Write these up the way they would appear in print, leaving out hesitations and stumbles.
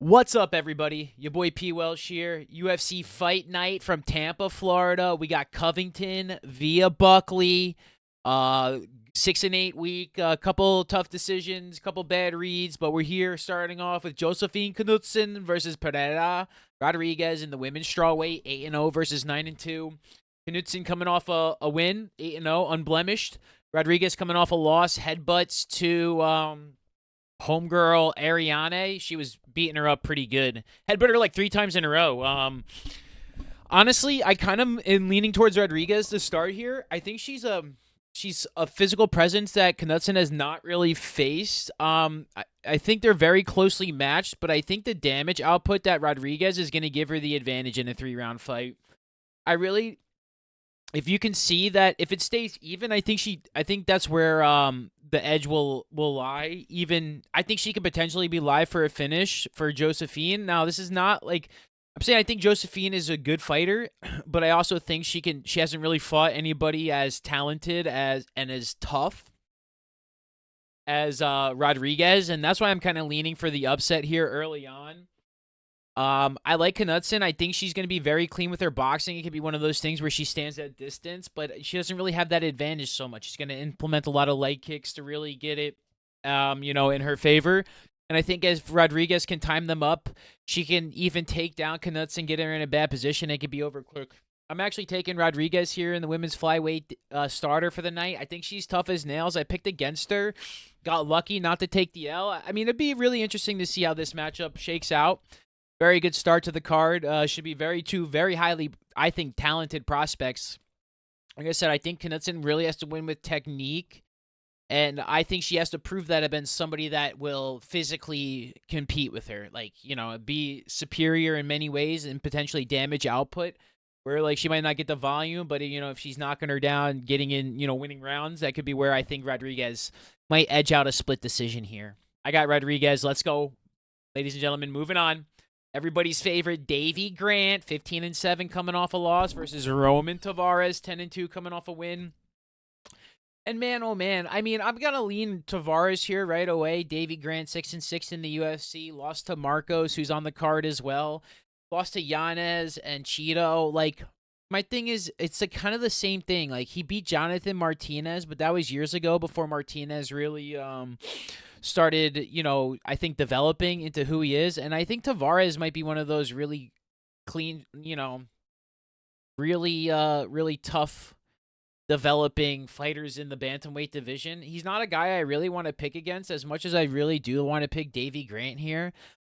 What's up, everybody? Your boy P. Welsh here. UFC Fight Night from Tampa, Florida. We got Covington via Buckley. Uh, 6 and 8 week. A couple tough decisions, couple bad reads, but we're here starting off with Josephine Knudsen versus Pereira Rodriguez in the women's strawweight. 8-0 versus 9-2. Knudsen coming off a win, 8-0, unblemished. Rodriguez coming off a loss, headbutts to homegirl Ariane. She was beating her up pretty good. Headbutt her like 3 times in a row. Honestly, I kind of am leaning towards Rodriguez to start here. I think she's a physical presence that Knudsen has not really faced. I think they're very closely matched, but I think the damage output that Rodriguez is going to give her the advantage in a 3-round fight. I really, if you can see that if it stays even, I think that's where the edge will lie. Even I think she could potentially be live for a finish for Josephine. Now, this is not like I'm saying I think Josephine is a good fighter, but I also think she hasn't really fought anybody as talented as and as tough as Rodriguez, and that's why I'm kind of leaning for the upset here early on. I like Knudsen. I think she's going to be very clean with her boxing. It could be one of those things where she stands at distance, but she doesn't really have that advantage so much. She's going to implement a lot of leg kicks to really get it, in her favor. And I think as Rodriguez can time them up, she can even take down Knudsen, get her in a bad position. It could be over quick. I'm actually taking Rodriguez here in the women's flyweight starter for the night. I think she's tough as nails. I picked against her. Got lucky not to take the L. I mean, it'd be really interesting to see how this matchup shakes out. Very good start to the card. Should be two very highly, I think, talented prospects. Like I said, I think Knudsen really has to win with technique. And I think she has to prove that against somebody that will physically compete with her. Like, be superior in many ways and potentially damage output. Where, like, she might not get the volume, but, if she's knocking her down, getting in, winning rounds, that could be where I think Rodriguez might edge out a split decision here. I got Rodriguez. Let's go. Ladies and gentlemen, moving on. Everybody's favorite Davy Grant, 15-7 coming off a loss versus Roman Tavares, 10-2 coming off a win. And man, oh man, I mean, I'm gonna lean Tavares here right away. Davy Grant, 6-6 in the UFC, lost to Marcos, who's on the card as well. Lost to Yanez and Cheeto. Like, my thing is, it's like kind of the same thing. Like, he beat Jonathan Martinez, but that was years ago before Martinez really started, I think developing into who he is. And I think Tavares might be one of those really clean, really tough developing fighters in the bantamweight division. He's not a guy I really want to pick against as much as I really do want to pick Davy Grant here.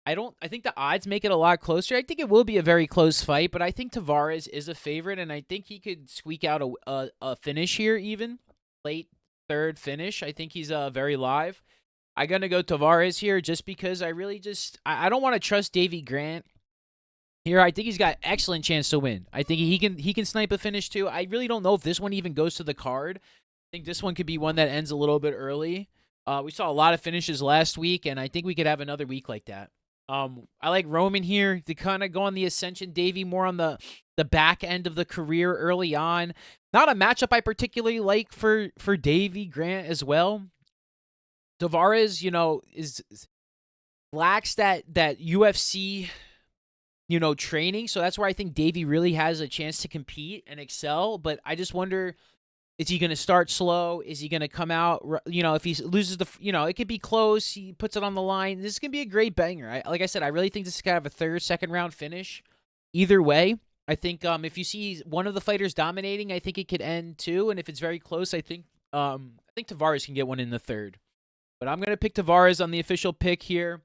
I think the odds make it a lot closer. I think it will be a very close fight, but I think Tavares is a favorite, and I think he could squeak out a finish here, even late third finish. I think he's very live. I'm gonna go Tavares here just because I don't want to trust Davy Grant here. I think he's got excellent chance to win. I think he can snipe a finish too. I really don't know if this one even goes to the card. I think this one could be one that ends a little bit early. We saw a lot of finishes last week, and I think we could have another week like that. I like Roman here to kind of go on the ascension. Davey more on the back end of the career early on. Not a matchup I particularly like for Davey Grant as well. Tavares, is lacks that UFC, training. So that's where I think Davey really has a chance to compete and excel. But I just wonder, is he going to start slow? Is he going to come out? If he loses it could be close. He puts it on the line. This is going to be a great banger. Like I said, I really think this is going to have a third, second round finish. Either way, I think if you see one of the fighters dominating, I think it could end too. And if it's very close, I think Tavares can get one in the third. But I'm going to pick Tavares on the official pick here.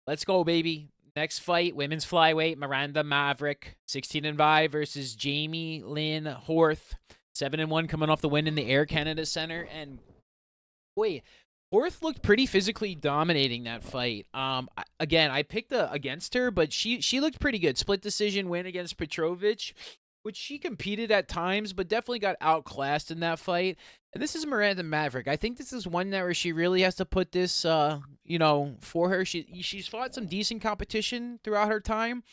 Let's go, baby. Next fight, women's flyweight, Miranda Maverick, 16-5 versus Jamie Lynn Horth, 7-1 coming off the win in the Air Canada Center. And boy, Horth looked pretty physically dominating that fight. Again, I picked against her, but she looked pretty good. Split decision win against Petrovic, which she competed at times, but definitely got outclassed in that fight. And this is Miranda Maverick. I think this is one that where she really has to put this, for her. She's fought some decent competition throughout her time,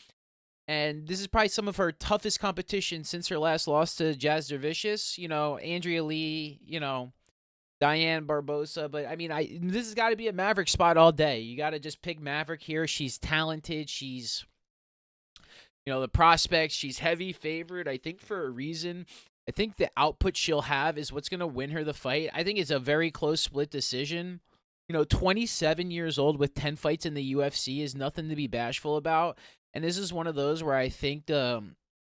and this is probably some of her toughest competition since her last loss to Jazz Dervicius. Andrea Lee, Diane Barbosa. But I mean, this has got to be a Maverick spot all day. You got to just pick Maverick here. She's talented. She's, the prospects. She's heavy favorite, I think, for a reason. I think the output she'll have is what's going to win her the fight. I think it's a very close split decision. 27 years old with 10 fights in the UFC is nothing to be bashful about. And this is one of those where I think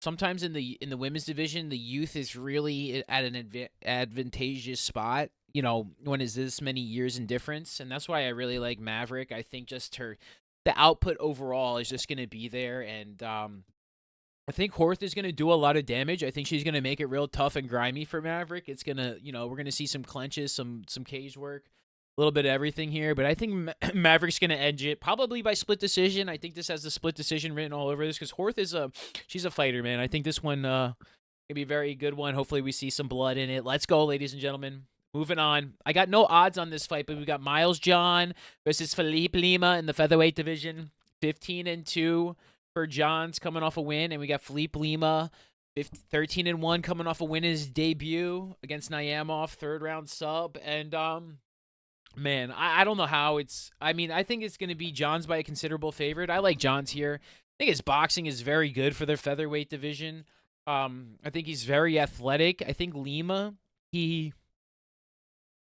sometimes in the women's division, the youth is really at an advantageous spot. When is this many years in difference, and that's why I really like Maverick. I think just the output overall is just going to be there, and I think Horth is going to do a lot of damage. I think she's going to make it real tough and grimy for Maverick. It's going to, we're going to see some clenches, some cage work, a little bit of everything here. But I think Maverick's going to edge it, probably by split decision. I think this has the split decision written all over this because Horth she's a fighter, man. I think this one going to be a very good one. Hopefully we see some blood in it. Let's go, ladies and gentlemen. Moving on. I got no odds on this fight, but we got Miles John versus Felipe Lima in the featherweight division. 15-2. For Johns coming off a win, and we got Felipe Lima 13-1 coming off a win in his debut against Nyamov, third round sub. And man, I don't know how it's. I mean, I think it's going to be Johns by a considerable favorite. I like Johns here. I think his boxing is very good for their featherweight division. I think he's very athletic. I think Lima, I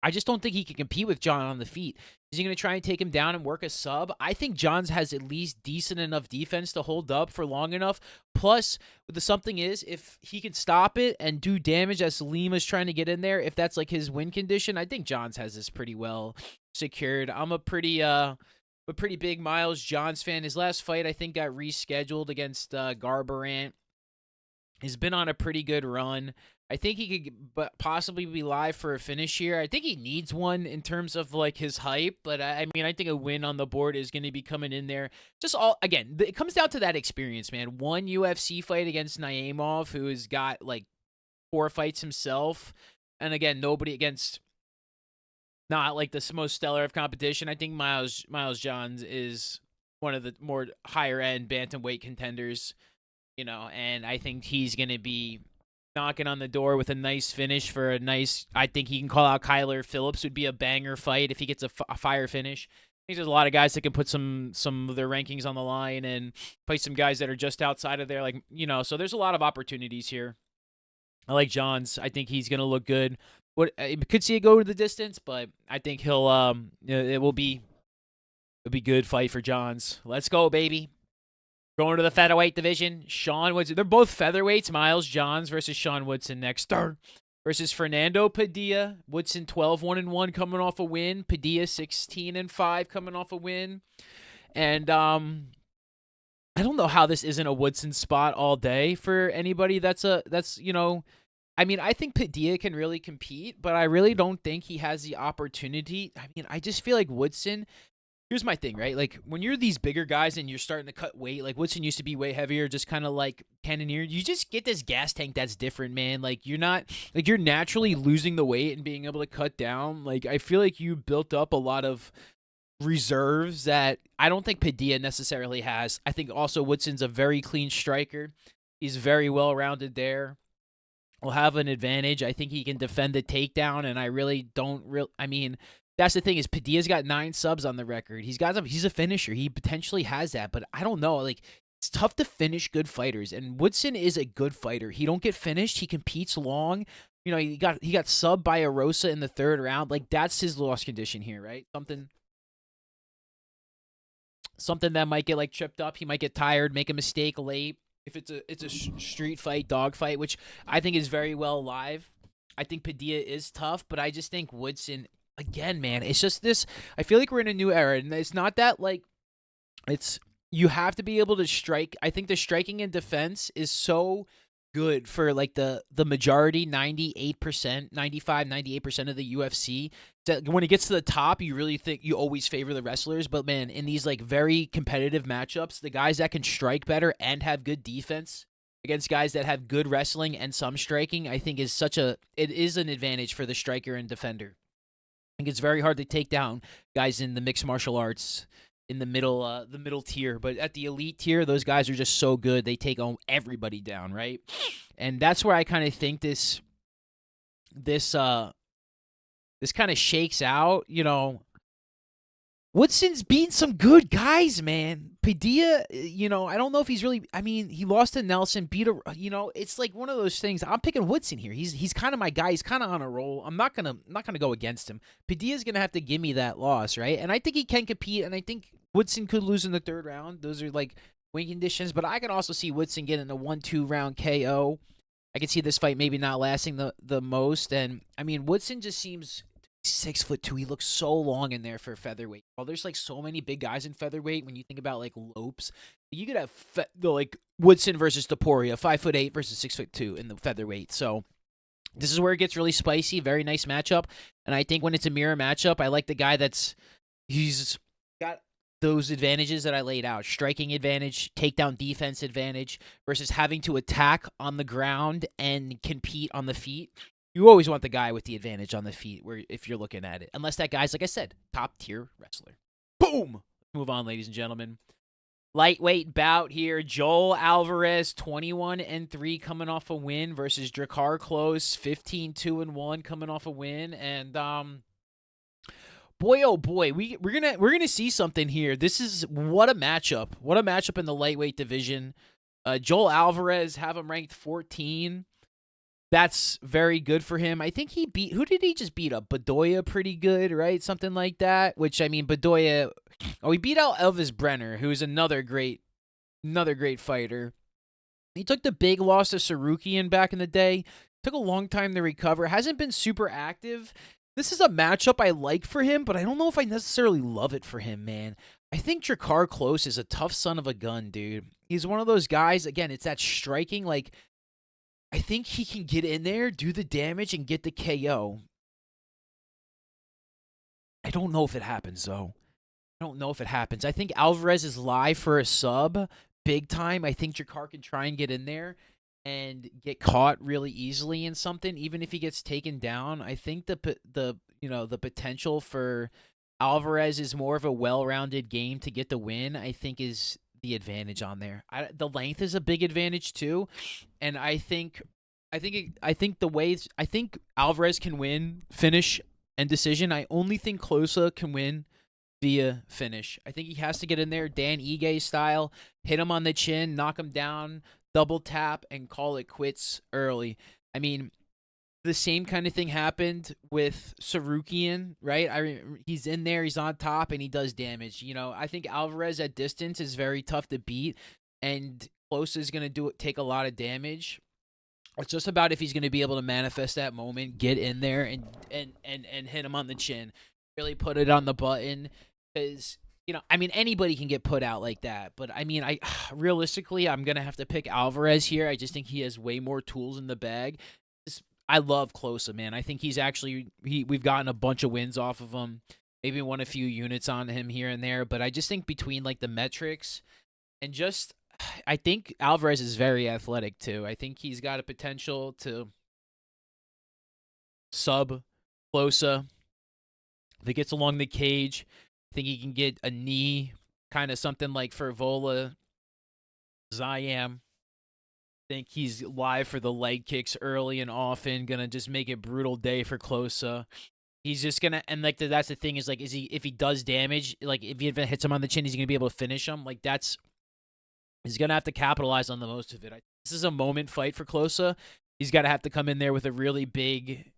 just don't think he can compete with John on the feet. Is he going to try and take him down and work a sub? I think Johns has at least decent enough defense to hold up for long enough. Plus, the something is, if he can stop it and do damage as Lima's trying to get in there, if that's like his win condition, I think Johns has this pretty well secured. I'm a pretty big Miles Johns fan. His last fight, I think, got rescheduled against Garbrandt. He's been on a pretty good run. I think he could possibly be live for a finish here. I think he needs one in terms of like his hype, but I mean, I think a win on the board is going to be coming in there. Just again, it comes down to that experience, man. One UFC fight against Naimov, who has got like 4 fights himself, and again, nobody against not like the most stellar of competition. I think Miles Johns is one of the more higher end bantamweight contenders, and I think he's going to be knocking on the door with a nice finish for a nice. I think he can call out Kyler Phillips. Would be a banger fight if he gets a fire finish. I think there's a lot of guys that can put some of their rankings on the line and play some guys that are just outside of there, like So there's a lot of opportunities here. I like Johns. I think he's gonna look good. Could see it go to the distance, but I think he'll. It will be a good fight for Johns. Let's go, baby. Going to the featherweight division, Sean Woodson. They're both featherweights. Miles Johns versus Sean Woodson next. Versus Fernando Padilla. Woodson 12-1-1 coming off a win. Padilla 16-5 coming off a win. And I don't know how this isn't a Woodson spot all day for anybody. I mean, I think Padilla can really compete, but I really don't think he has the opportunity. I mean, I just feel like Woodson. Here's my thing, right? Like, when you're these bigger guys and you're starting to cut weight, like Woodson used to be way heavier, just kind of like cannoneer. You just get this gas tank that's different, man. Like, you're naturally losing the weight and being able to cut down. Like, I feel like you built up a lot of reserves that I don't think Padilla necessarily has. I think also Woodson's a very clean striker. He's very well-rounded there. Will have an advantage. I think he can defend the takedown, and I really don't I mean, that's the thing is Padilla's got 9 subs on the record. He's a finisher. He potentially has that, but I don't know. Like, it's tough to finish good fighters, and Woodson is a good fighter. He don't get finished. He competes long. He got subbed by Arosa in the 3rd round. Like, that's his loss condition here, right? Something that might get like tripped up. He might get tired, make a mistake late. If it's a street fight, dog fight, which I think is very well live. I think Padilla is tough, but I just think Woodson. Again, man, it's just this. I feel like we're in a new era, and it's not that like you have to be able to strike. I think the striking and defense is so good for like the majority, 98%, 95, 98% of the UFC. That when it gets to the top, you really think you always favor the wrestlers. But man, in these like very competitive matchups, the guys that can strike better and have good defense against guys that have good wrestling and some striking, I think it is an advantage for the striker and defender. I think it's very hard to take down guys in the mixed martial arts in the middle tier, but at the elite tier, those guys are just so good. They take everybody down, right? And that's where I kind of think this this kind of shakes out, Woodson's beating some good guys, man. Padilla, I don't know if he's really. I mean, he lost to Nelson, beat a. It's like one of those things. I'm picking Woodson here. He's kind of my guy. He's kind of on a roll. I'm not gonna go against him. Padilla's gonna have to give me that loss, right? And I think he can compete. And I think Woodson could lose in the third round. Those are like win conditions. But I can also see Woodson getting a 1-2 round KO. I can see this fight maybe not lasting the most. And I mean, Woodson just seems 6'2". He looks so long in there for featherweight. Well, there's like so many big guys in featherweight. When you think about like Lopes, you could have like Woodson versus Topuria, 5'8" versus 6'2" in the featherweight. So this is where it gets really spicy. Very nice matchup. And I think when it's a mirror matchup, I like the guy he's got those advantages that I laid out: striking advantage, takedown defense advantage, versus having to attack on the ground and compete on the feet. You always want the guy with the advantage on the feet, where if you're looking at it, unless that guy's, like I said, top tier wrestler. Boom. Move on, ladies and gentlemen. Lightweight bout here. Joel Alvarez, 21-3, coming off a win, versus Drakkar Klose, 15-2-1, coming off a win. And boy, oh boy, we're gonna see something here. This is what a matchup. What a matchup in the lightweight division. Joel Alvarez, have him ranked 14. That's very good for him. I think he beat, who did he just beat up? Bedoya pretty good, right? Something like that. Which, I mean, Bedoya, he beat out Elvis Brenner, who's another great fighter. He took the big loss to Sarukian back in the day. Took a long time to recover. Hasn't been super active. This is a matchup I like for him, but I don't know if I necessarily love it for him, man. I think Drakkar Klose is a tough son of a gun, dude. He's one of those guys, again, it's that striking, like, I think he can get in there, do the damage, and get the KO. I don't know if it happens, though. I think Alvarez is live for a sub, big time. I think Drakkar can try and get in there and get caught really easily in something, even if he gets taken down. I think the potential for Alvarez is more of a well-rounded game to get the win, I think, is the advantage on there. The length is a big advantage too, and I think Alvarez can win finish and decision. I only think Klose can win via finish. I think he has to get in there Dan Ige style, hit him on the chin, knock him down, double tap, and call it quits early. I mean, the same kind of thing happened with Sarukian, right? He's in there, he's on top, and he does damage. I think Alvarez at distance is very tough to beat, and Klose is going to take a lot of damage. It's just about if he's going to be able to manifest that moment, get in there, and hit him on the chin. Really put it on the button, because anybody can get put out like that. But realistically, I'm going to have to pick Alvarez here. I just think he has way more tools in the bag. I love Klose, man. I think he's actually we've gotten a bunch of wins off of him. Maybe won a few units on him here and there, but I just think between like the metrics and just I think Alvarez is very athletic too. I think he's got a potential to sub Klose. If it gets along the cage, I think he can get a knee, kind of something like Fervola, Zayam. Think he's live for the leg kicks early and often, gonna just make it brutal day for Klose. He's just gonna, and like that's the thing is like, if he does damage, like if he even hits him on the chin, he's gonna be able to finish him. Like he's gonna have to capitalize on the most of it. This is a moment fight for Klose. He's gotta have to come in there with a really big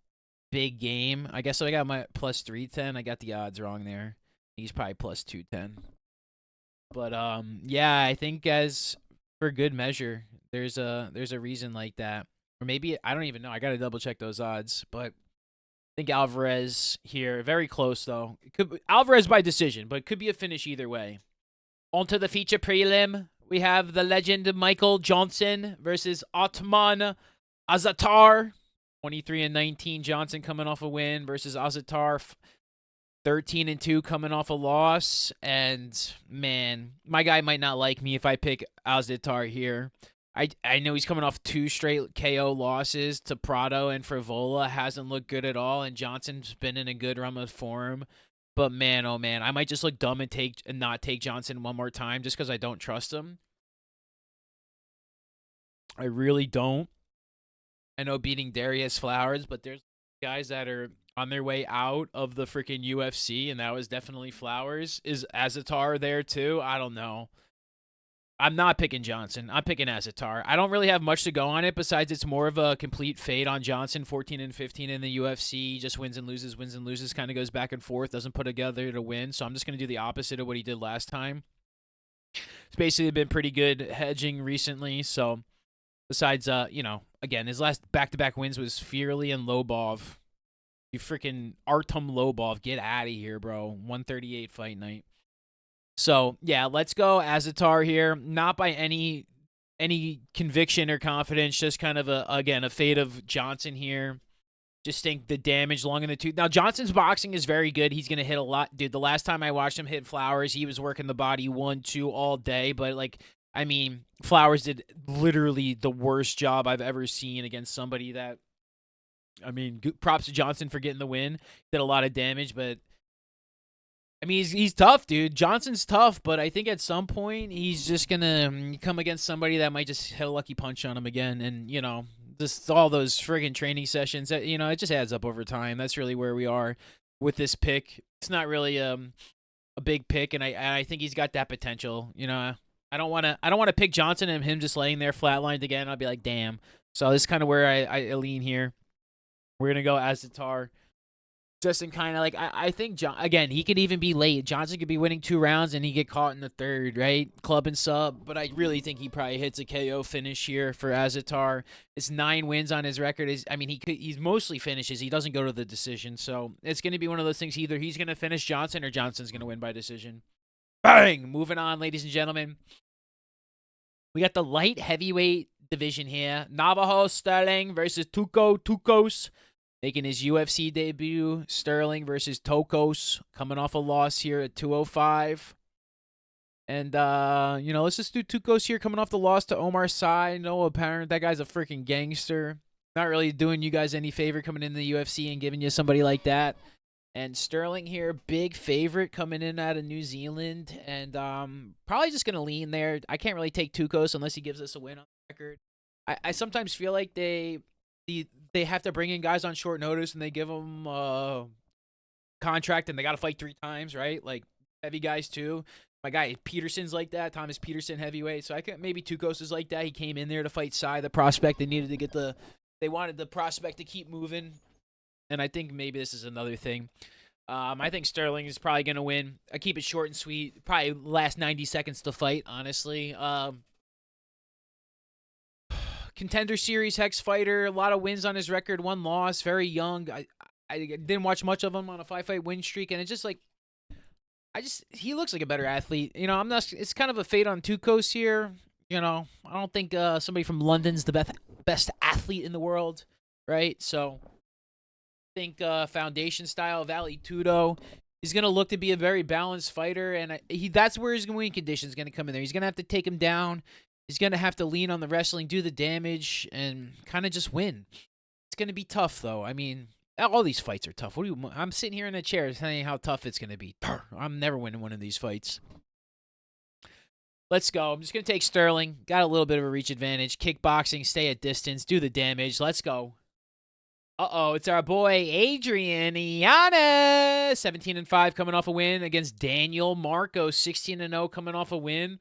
game. I guess I got my plus 310. I got the odds wrong there. He's probably plus 210. But yeah, I think as for good measure, there's a reason like that. Or maybe, I don't even know. I got to double check those odds. But I think Alvarez here, very close though. Alvarez by decision, but it could be a finish either way. On to the feature prelim. We have the legend Michael Johnson versus Otman Azatar. 23-19. Johnson coming off a win versus Azatar. 13-2 coming off a loss. And man, my guy might not like me if I pick Azatar here. I know he's coming off 2 straight KO losses to Prado and Frivola. Hasn't looked good at all, and Johnson's been in a good run of form. But man, oh man, I might just look dumb and not take Johnson one more time just because I don't trust him. I really don't. I know beating Darius Flowers, but there's guys that are on their way out of the freaking UFC, and that was definitely Flowers. Is Azatar there too? I don't know. I'm not picking Johnson. I'm picking Azatar. I don't really have much to go on it besides it's more of a complete fade on Johnson, 14 and 15 in the UFC. Just wins and loses, kind of goes back and forth, doesn't put together to win. So I'm just going to do the opposite of what he did last time. It's basically been pretty good hedging recently. So besides, again, his last back-to-back wins was Fearley and Lobov. You freaking Artem Lobov, get out of here, bro. 138 fight night. So, yeah, let's go Azatar here. Not by any conviction or confidence, just kind of, a fade of Johnson here. Just think the damage long in the tooth. Now, Johnson's boxing is very good. He's going to hit a lot. Dude, the last time I watched him hit Flowers, he was working the body 1-2 all day. But, Flowers did literally the worst job I've ever seen against somebody that, props to Johnson for getting the win. Did a lot of damage, but he's tough, dude. Johnson's tough, but I think at some point he's just going to come against somebody that might just hit a lucky punch on him again. And, just all those friggin' training sessions, it just adds up over time. That's really where we are with this pick. It's not really a big pick, and I think he's got that potential. I don't want to pick Johnson and him just laying there flatlined again. I'll be like, damn. So this is kind of where I lean here. We're going to go Azatar. Just in kind of I think, again, he could even be late. Johnson could be winning 2 rounds and he get caught in the 3rd, right? Club and sub. But I really think he probably hits a KO finish here for Azatar. It's 9 wins on his record. He's mostly finishes. He doesn't go to the decision. So it's going to be one of those things. Either he's going to finish Johnson or Johnson's going to win by decision. Bang! Moving on, ladies and gentlemen. We got the light heavyweight division here. Navajo Sterling versus Tukos. Making his UFC debut, Sterling versus Tokos, coming off a loss here at 205. And, let's just do Tukos here, coming off the loss to Omar Sy. No apparent. That guy's a freaking gangster. Not really doing you guys any favor coming into the UFC and giving you somebody like that. And Sterling here, big favorite coming in out of New Zealand. And probably just going to lean there. I can't really take Tukos unless he gives us a win on the record. I sometimes feel like they have to bring in guys on short notice and they give them a contract and they got to fight 3 times, right? Like heavy guys too. My guy Peterson's like that. Thomas Peterson, heavyweight. So I could maybe Tukos is like that. He came in there to fight Sy, the prospect. They wanted the prospect to keep moving. And I think maybe this is another thing. I think Sterling is probably going to win. I keep it short and sweet. Probably last 90 seconds to fight, honestly. Contender Series Hex fighter, a lot of wins on his record, 1 loss, very young. I didn't watch much of him on a 5-fight win streak, and it's just he looks like a better athlete. It's kind of a fade on Tukos here. I don't think somebody from London's the best athlete in the world, right? So I think foundation style Valley Tudo. He's going to look to be a very balanced fighter, and that's where his win condition is going to come in there. He's going to have to take him down. He's going to have to lean on the wrestling, do the damage, and kind of just win. It's going to be tough, though. All these fights are tough. I'm sitting here in a chair telling you how tough it's going to be. I'm never winning one of these fights. Let's go. I'm just going to take Sterling. Got a little bit of a reach advantage. Kickboxing, stay at distance, do the damage. Let's go. It's our boy Adrian Yanez. 17-5 coming off a win against Daniel Marco. 16-0 coming off a win.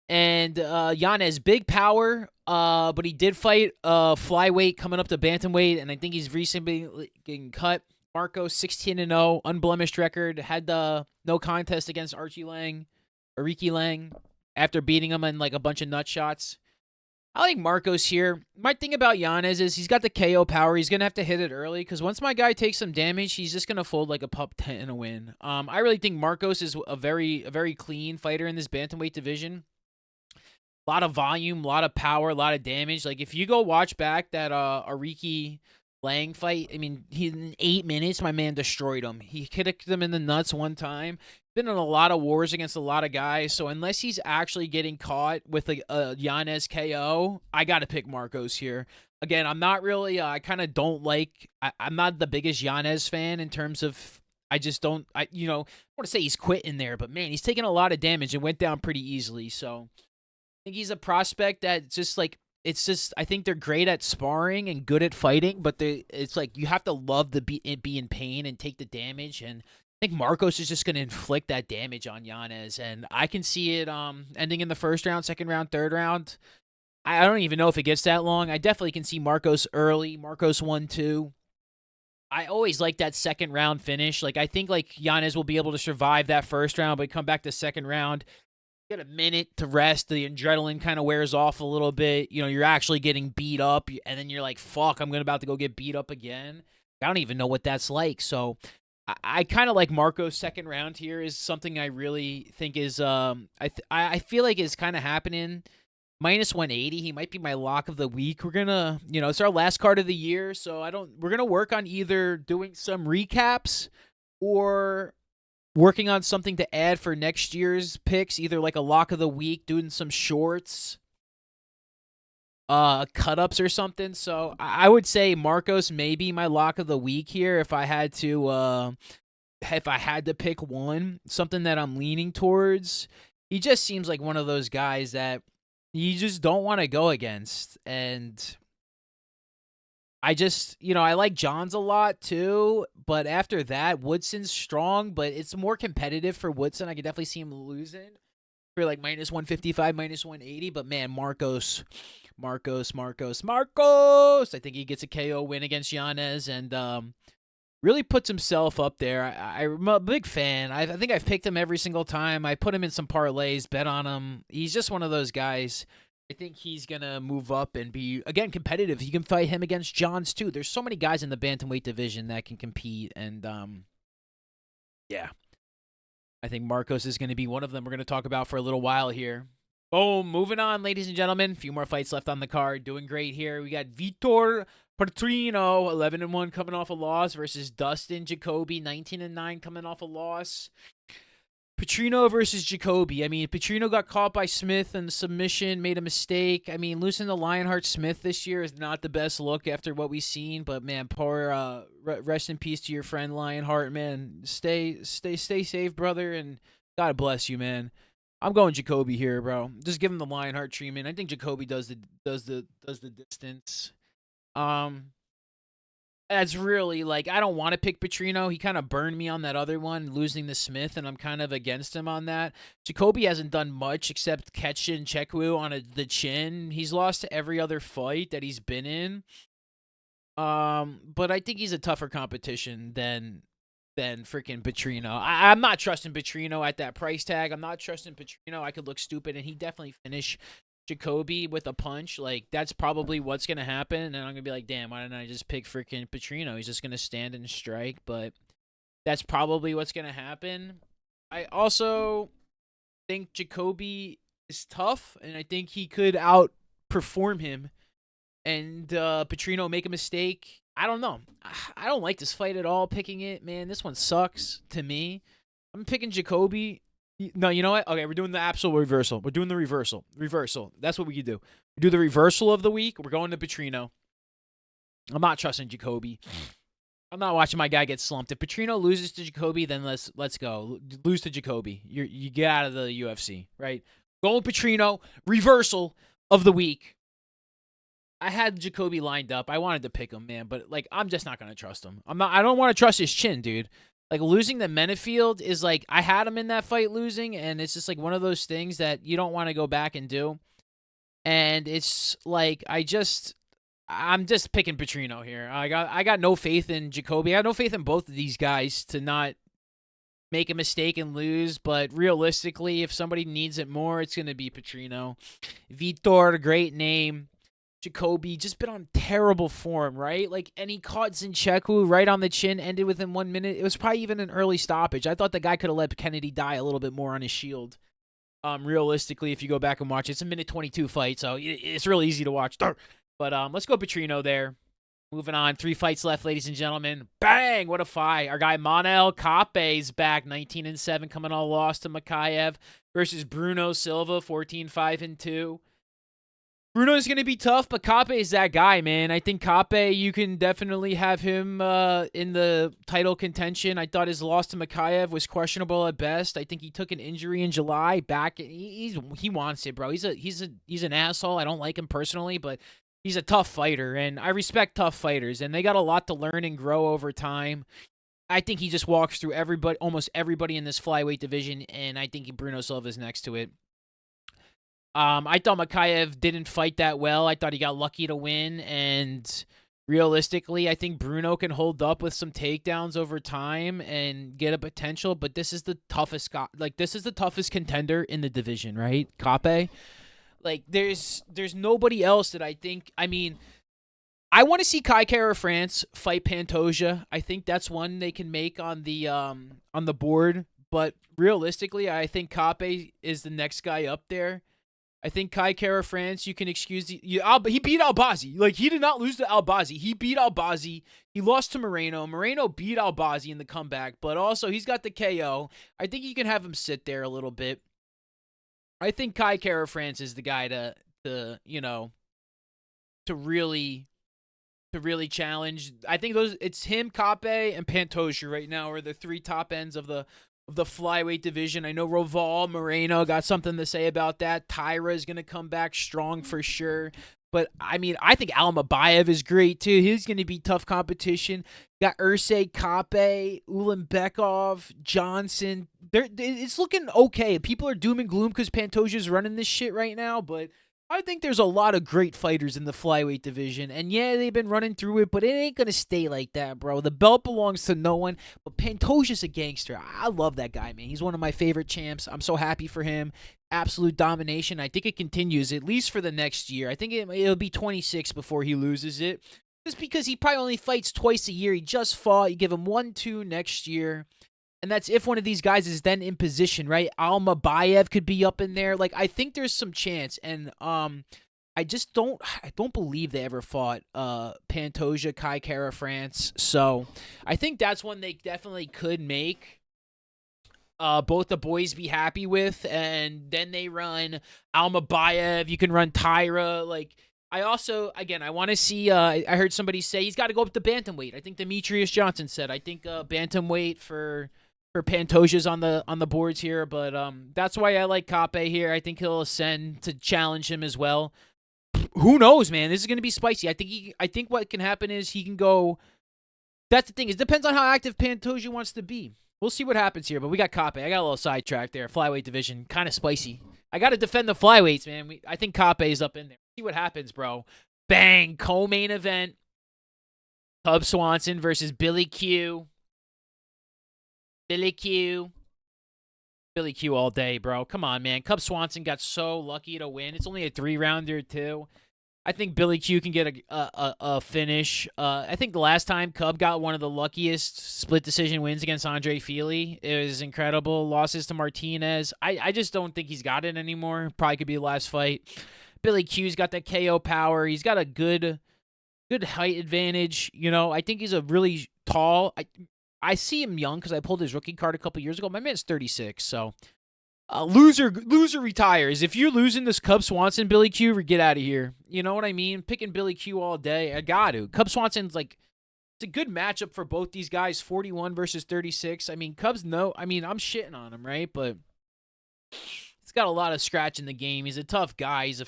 And Yanez, big power, but he did fight flyweight coming up to bantamweight, and I think he's recently getting cut. Marco, 16-0, unblemished record, had the no contest against Ariki Lang, after beating him in a bunch of nut shots. I like Marcos here. My thing about Yanez is he's got the KO power. He's going to have to hit it early because once my guy takes some damage, he's just going to fold like a pup 10 in a win. I really think Marcos is a very clean fighter in this bantamweight division. A lot of volume, a lot of power, a lot of damage. If you go watch back that Ariki Lang fight, in 8 minutes, my man destroyed him. He kicked him in the nuts one time. Been in a lot of wars against a lot of guys, so unless he's actually getting caught with a Yanez KO, I got to pick Marcos here. Again, I'm not really, I kind of don't like, I'm not the biggest Yanez fan in terms of, I just don't, I want to say he's quit in there, but man, he's taking a lot of damage and went down pretty easily, so I think he's a prospect that just it's just I think they're great at sparring and good at fighting, but it's like you have to love to be in pain and take the damage. And I think Marcos is just going to inflict that damage on Yanez, and I can see it ending in the first round, second round, third round. I don't even know if it gets that long. I definitely can see Marcos early. Marcos 1-2. I always like that second round finish. Like I think like Yanez will be able to survive that first round, but come back to second round, get a minute to rest. The adrenaline kind of wears off a little bit. You know, you're actually getting beat up, and then you're like, "Fuck, I'm about to go get beat up again." I don't even know what that's like. So, I kind of like Marco's second round here is something I really think is I feel like is kind of happening. Minus 180, he might be my lock of the week. We're gonna, it's our last card of the year, so we're gonna work on either doing some recaps or working on something to add for next year's picks, either like a lock of the week, doing some shorts, cut-ups or something. So I would say Marcos may be my lock of the week here if I had to pick one, something that I'm leaning towards. He just seems like one of those guys that you just don't want to go against. And I just, I like Johns a lot too, but after that, Woodson's strong, but it's more competitive for Woodson. I could definitely see him losing for like minus 155, minus 180, but man, Marcos. I think he gets a KO win against Yanez and really puts himself up there. I'm a big fan. I think I've picked him every single time. I put him in some parlays, bet on him. He's just one of those guys. I think he's going to move up and be, again, competitive. You can fight him against Johns, too. There's so many guys in the bantamweight division that can compete. And, yeah, I think Marcos is going to be one of them we're going to talk about for a little while here. Boom. Moving on, ladies and gentlemen. A few more fights left on the card. Doing great here. We got Vitor Petrino, 11-1 coming off a loss versus Dustin Jacoby, 19-9 coming off a loss. Petrino versus Jacoby. I mean, Petrino got caught by Smith in the submission, made a mistake. I mean, losing to Lionheart Smith this year is not the best look after what we've seen. But man, poor rest in peace to your friend Lionheart, man. Stay safe, brother, and God bless you, man. I'm going Jacoby here, bro. Just give him the Lionheart treatment. I think Jacoby does the distance. That's really, like, I don't want to pick Petrino. He kind of burned me on that other one, losing to Smith, and I'm kind of against him on that. Jacoby hasn't done much except catch Nchekwu on the chin. He's lost to every other fight that he's been in. But I think he's a tougher competition than freaking Petrino. I'm not trusting Petrino at that price tag. I'm not trusting Petrino. I could look stupid, and he definitely finish Jacoby with a punch. Like, that's probably what's going to happen. And I'm going to be like, damn, why didn't I just pick freaking Petrino? He's just going to stand and strike. But that's probably what's going to happen. I also think Jacoby is tough, and I think he could outperform him. And Petrino make a mistake. I don't know. I don't like this fight at all, picking it. Man, this one sucks to me. I'm picking Jacoby. No, you know what? Okay, we're doing the absolute reversal. We're doing the reversal. Reversal. That's what we can do. We do the reversal of the week. We're going to Petrino. I'm not trusting Jacoby. I'm not watching my guy get slumped. If Petrino loses to Jacoby, then let's go. Lose to Jacoby. You get out of the UFC, right? Going Petrino. Reversal of the week. I had Jacoby lined up. I wanted to pick him, man, but like I'm just not gonna trust him. I don't want to trust his chin, dude. Like, losing to Menefield is like, I had him in that fight losing, and it's just like one of those things that you don't want to go back and do. And it's like, I'm just picking Petrino here. I got no faith in Jacoby. I got no faith in both of these guys to not make a mistake and lose, but realistically, if somebody needs it more, it's going to be Petrino. Vitor, great name. Jacoby just been on terrible form, right? Like, and he caught Nchekwu right on the chin, ended within 1 minute. It was probably even an early stoppage. I thought the guy could have let Kennedy die a little bit more on his shield. Realistically, if you go back and watch it, it's a minute 22 fight, so it's really easy to watch. But let's go Petrino there. Moving on, 3 fights left, ladies and gentlemen. Bang! What a fight. Our guy Manel Kape's back, 19-7, coming all lost to Makayev versus Bruno Silva, 14-5-2. Bruno's going to be tough, but Kape is that guy, man. I think Kape, you can definitely have him in the title contention. I thought his loss to Makayev was questionable at best. I think he took an injury in July back. He wants it, bro. He's an asshole. I don't like him personally, but he's a tough fighter, and I respect tough fighters, and they got a lot to learn and grow over time. I think he just walks through almost everybody in this flyweight division, and I think Bruno Silva's next to it. I thought Makayev didn't fight that well. I thought he got lucky to win, and realistically, I think Bruno can hold up with some takedowns over time and get a potential. But this is the toughest this is the toughest contender in the division, right? Kape. Like, there's nobody else that I think. I mean, I want to see Kai Kara France fight Pantoja. I think that's one they can make on the board. But realistically, I think Kape is the next guy up there. I think Kai Kara France, you can excuse he beat Albazi. Like, he did not lose to Albazi. He beat Albazi. He lost to Moreno. Moreno beat Albazi in the comeback, but also he's got the KO. I think you can have him sit there a little bit. I think Kai Kara France is the guy to really challenge. I think it's him, Kape, and Pantoja right now are the three top ends of the flyweight division. I know Roval Moreno got something to say about that. Tyra is going to come back strong for sure. But, I mean, I think Almabayev is great, too. He's going to be tough competition. Got Ursay, Kape, Ulanbekov, Johnson. It's looking okay. People are doom and gloom because Pantoja's running this shit right now, but I think there's a lot of great fighters in the flyweight division. And yeah, they've been running through it, but it ain't going to stay like that, bro. The belt belongs to no one, but Pantoja's a gangster. I love that guy, man. He's one of my favorite champs. I'm so happy for him. Absolute domination. I think it continues at least for the next year. I think it'll be 26 before he loses it. Just because he probably only fights twice a year. He just fought. You give him 1-2 next year. And that's if one of these guys is then in position, right? Almabayev could be up in there. Like, I think there's some chance. And I don't believe they ever fought Pantoja, Kai Kara France. So I think that's one they definitely could make. Both the boys be happy with, and then they run Almabayev. You can run Tyra. Like, I also, again, I want to see. I heard somebody say he's got to go up to bantamweight. I think Demetrius Johnson said. I think bantamweight for Pantoja's on the boards here, but that's why I like Kape here. I think he'll ascend to challenge him as well. Who knows, man? This is going to be spicy. I think what can happen is he can go. That's the thing. It depends on how active Pantoja wants to be. We'll see what happens here, but we got Kape. I got a little sidetracked there. Flyweight division, kind of spicy. I got to defend the flyweights, man. I think Kape is up in there. See what happens, bro. Bang! Co-main event. Cub Swanson versus Billy Q. Billy Q all day, bro. Come on, man. Cub Swanson got so lucky to win. It's only a 3-rounder, too. I think Billy Q can get a finish. I think the last time Cub got one of the luckiest split decision wins against Andre Fili. It was incredible. Losses to Martinez. I just don't think he's got it anymore. Probably could be the last fight. Billy Q's got that KO power. He's got a good height advantage. You know, I think he's a really tall. I see him young because I pulled his rookie card a couple years ago. My man's 36, so loser retires. If you're losing this Cub Swanson, Billy Q, get out of here. You know what I mean? Picking Billy Q all day. I got to. Cub Swanson's like, it's a good matchup for both these guys, 41 versus 36. I mean, I'm shitting on him, right? But he's got a lot of scratch in the game. He's a tough guy. He's a,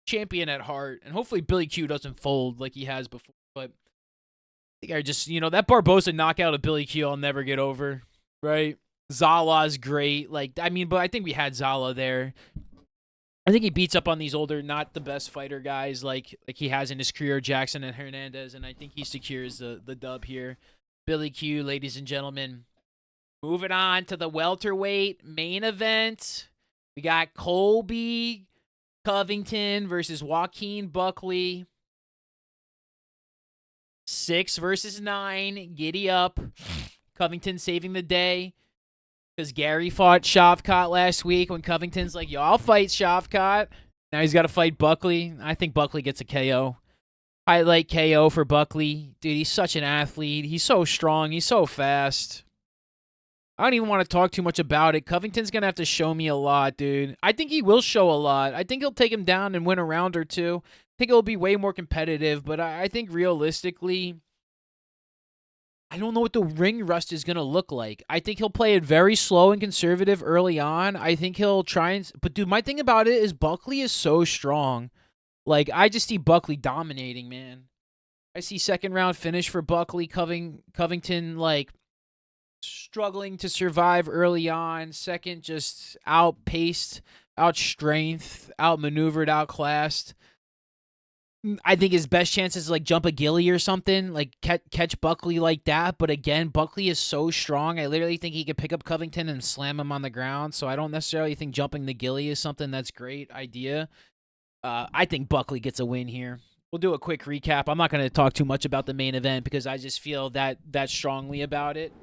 champion at heart. And hopefully Billy Q doesn't fold like he has before. But I think I just, that Barbosa knockout of Billy Q I'll never get over, right? Zala's great. But I think we had Zala there. I think he beats up on these older, not the best fighter guys like he has in his career, Jackson and Hernandez, and I think he secures the dub here. Billy Q, ladies and gentlemen. Moving on to the welterweight main event. We got Colby Covington versus Joaquin Buckley. 6 versus 9. Giddy up. Covington saving the day. Because Gary fought Shavkat last week when Covington's like, yo, I'll fight Shavkat. Now he's got to fight Buckley. I think Buckley gets a KO. Highlight KO for Buckley. Dude, he's such an athlete. He's so strong. He's so fast. I don't even want to talk too much about it. Covington's going to have to show me a lot, dude. I think he will show a lot. I think he'll take him down and win a round or two. I think it'll be way more competitive, but I think realistically, I don't know what the ring rust is going to look like. I think he'll play it very slow and conservative early on. I think he'll try and... But, dude, my thing about it is Buckley is so strong. Like, I just see Buckley dominating, man. I see second round finish for Buckley. Covington, like, struggling to survive early on. Second, just outpaced, outstrength, outmaneuvered, outclassed. I think his best chance is like jump a gilly or something, like catch Buckley like that. But again, Buckley is so strong. I literally think he could pick up Covington and slam him on the ground. So I don't necessarily think jumping the gilly is something that's a great idea. I think Buckley gets a win here. We'll do a quick recap. I'm not going to talk too much about the main event because I just feel that strongly about it.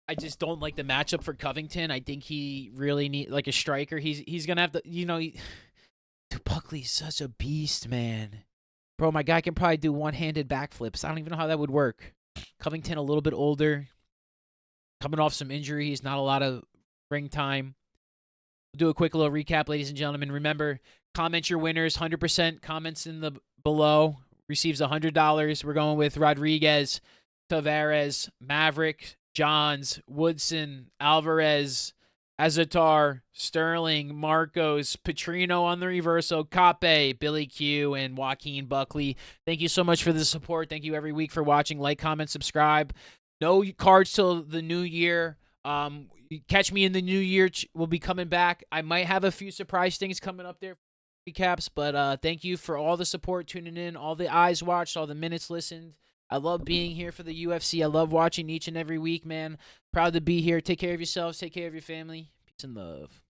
I just don't like the matchup for Covington. I think he really need like a striker. He's gonna have to, dude, Buckley's such a beast, man. Bro, my guy can probably do one-handed backflips. I don't even know how that would work. Covington a little bit older, coming off some injuries, not a lot of ring time. We'll do a quick little recap, ladies and gentlemen. Remember, comment your winners. 100% comments in the below receives $100. We're going with Rodriguez, Tavares, Maverick, Johns, Woodson, Alvarez, Azatar, Sterling, Marcos, Petrino on the reversal, Cape, Billy Q, and Joaquin Buckley. Thank you so much for the support. Thank you every week for watching. Like, comment, subscribe. No cards till the new year. Catch me in the new year. We'll be coming back. I might have a few surprise things coming up there for recaps, but thank you for all the support tuning in, all the eyes watched, all the minutes listened. I love being here for the UFC. I love watching each and every week, man. Proud to be here. Take care of yourselves. Take care of your family. Peace and love.